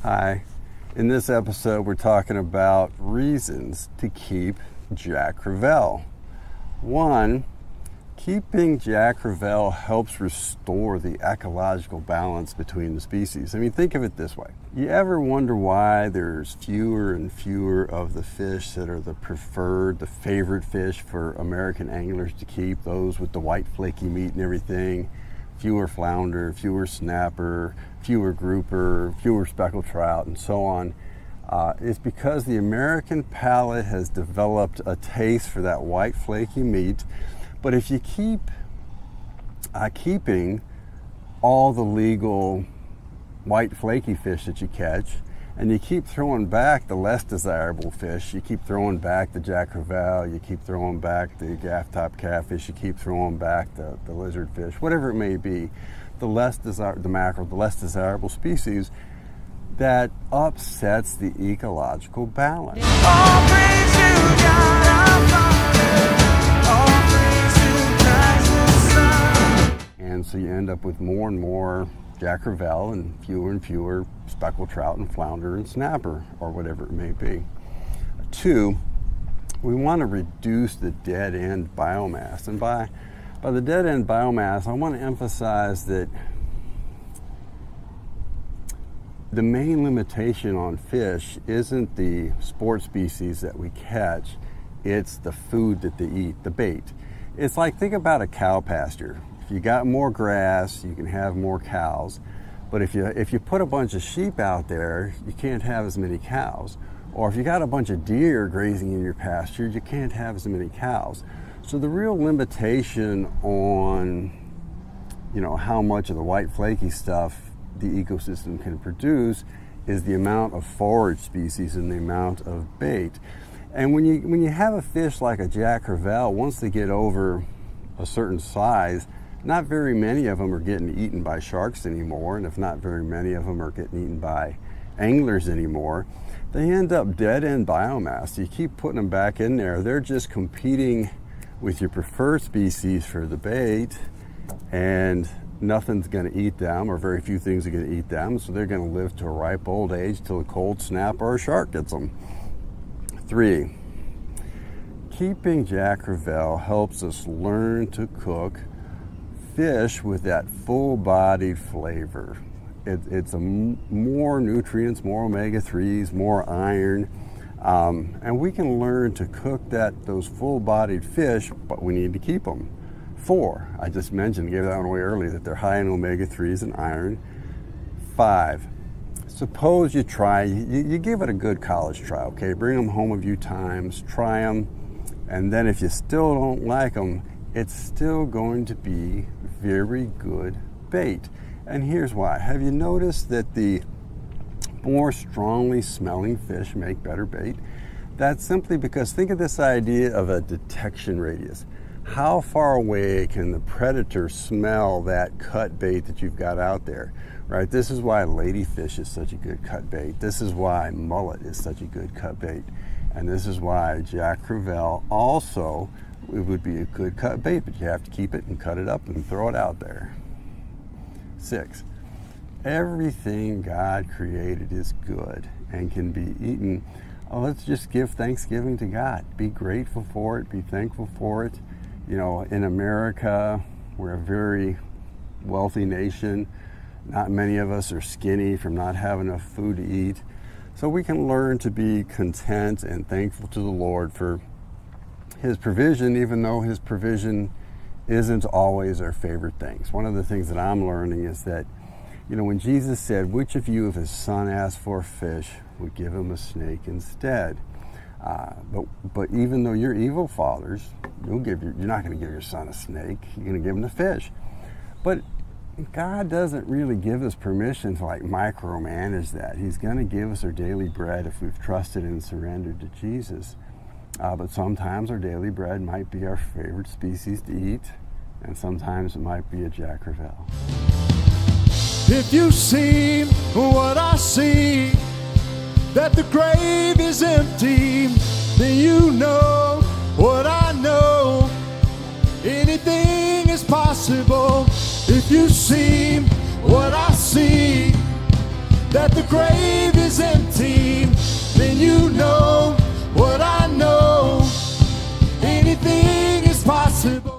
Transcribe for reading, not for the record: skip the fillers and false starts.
Hi. In this episode, we're talking about reasons to keep Jack Crevalle. One, keeping Jack Crevalle helps restore the ecological balance between the species. I mean, think of it this way. You ever wonder why there's fewer and fewer of the fish that are the favorite fish for American anglers to keep, those with the white flaky meat and everything? Fewer flounder, fewer snapper, fewer grouper, fewer speckled trout, and so on. It's because the American palate has developed a taste for that white flaky meat. But if you keep keeping all the legal white flaky fish that you catch, and you keep throwing back the less desirable fish, you keep throwing back the Jack Crevalle, you keep throwing back the gaff-top catfish, you keep throwing back the lizard fish, whatever it may be, the mackerel, the less desirable species, that upsets the ecological balance. All praise you, God, our Father. All praise you, Christ the Son. And so you end up with more and more Jack Crevalle and fewer speckled trout and flounder and snapper, or whatever it may be. Two, we want to reduce the dead end biomass. And by the dead end biomass, I want to emphasize that the main limitation on fish isn't the sport species that we catch, it's the food that they eat, the bait. It's like, think about a cow pasture. If you got more grass, you can have more cows. But if you put a bunch of sheep out there, you can't have as many cows. Or if you got a bunch of deer grazing in your pasture, you can't have as many cows. So the real limitation on, how much of the white flaky stuff the ecosystem can produce is the amount of forage species and the amount of bait. And when you have a fish like a Jack Crevalle, once they get over a certain size, not very many of them are getting eaten by sharks anymore, and if not very many of them are getting eaten by anglers anymore, they end up dead end biomass. You keep putting them back in there, they're just competing with your preferred species for the bait, and nothing's going to eat them, or very few things are going to eat them, so they're going to live to a ripe old age till a cold snap or a shark gets them. Three, keeping Jack Crevalle helps us learn to cook fish with that full-bodied flavor. It's more nutrients, more omega-3s, more iron, and we can learn to cook those full-bodied fish, but we need to keep them. 4, I just mentioned, gave that one away earlier, that they're high in omega-3s and iron. 5, suppose you give it a good college try, okay? Bring them home a few times, try them, and then if you still don't like them, it's still going to be very good bait. And here's why. Have you noticed that the more strongly smelling fish make better bait? That's simply because, think of this idea of a detection radius. How far away can the predator smell that cut bait that you've got out there, right? This is why ladyfish is such a good cut bait. This is why mullet is such a good cut bait. And this is why Jack Crevalle also, it would be a good cut bait, but you have to keep it and cut it up and throw it out there. 6, everything God created is good and can be eaten. Let's just give thanksgiving to God. Be grateful for it, be thankful for it. In America, we're a very wealthy nation. Not many of us are skinny from not having enough food to eat. So we can learn to be content and thankful to the Lord for His provision, even though His provision isn't always our favorite things. One of the things that I'm learning is that, when Jesus said, which of you, if his son asked for a fish, would give him a snake instead? But even though you're evil fathers, you're not going to give your son a snake. You're going to give him a fish. But God doesn't really give us permission to micromanage that. He's going to give us our daily bread if we've trusted and surrendered to Jesus. But sometimes our daily bread might be our favorite species to eat, and sometimes it might be a Jack Crevalle. If you see what I see, that the grave is empty, then you know what I know. Anything is possible. If you see what I see, that the grave is empty, then you know what I know. Anything is possible.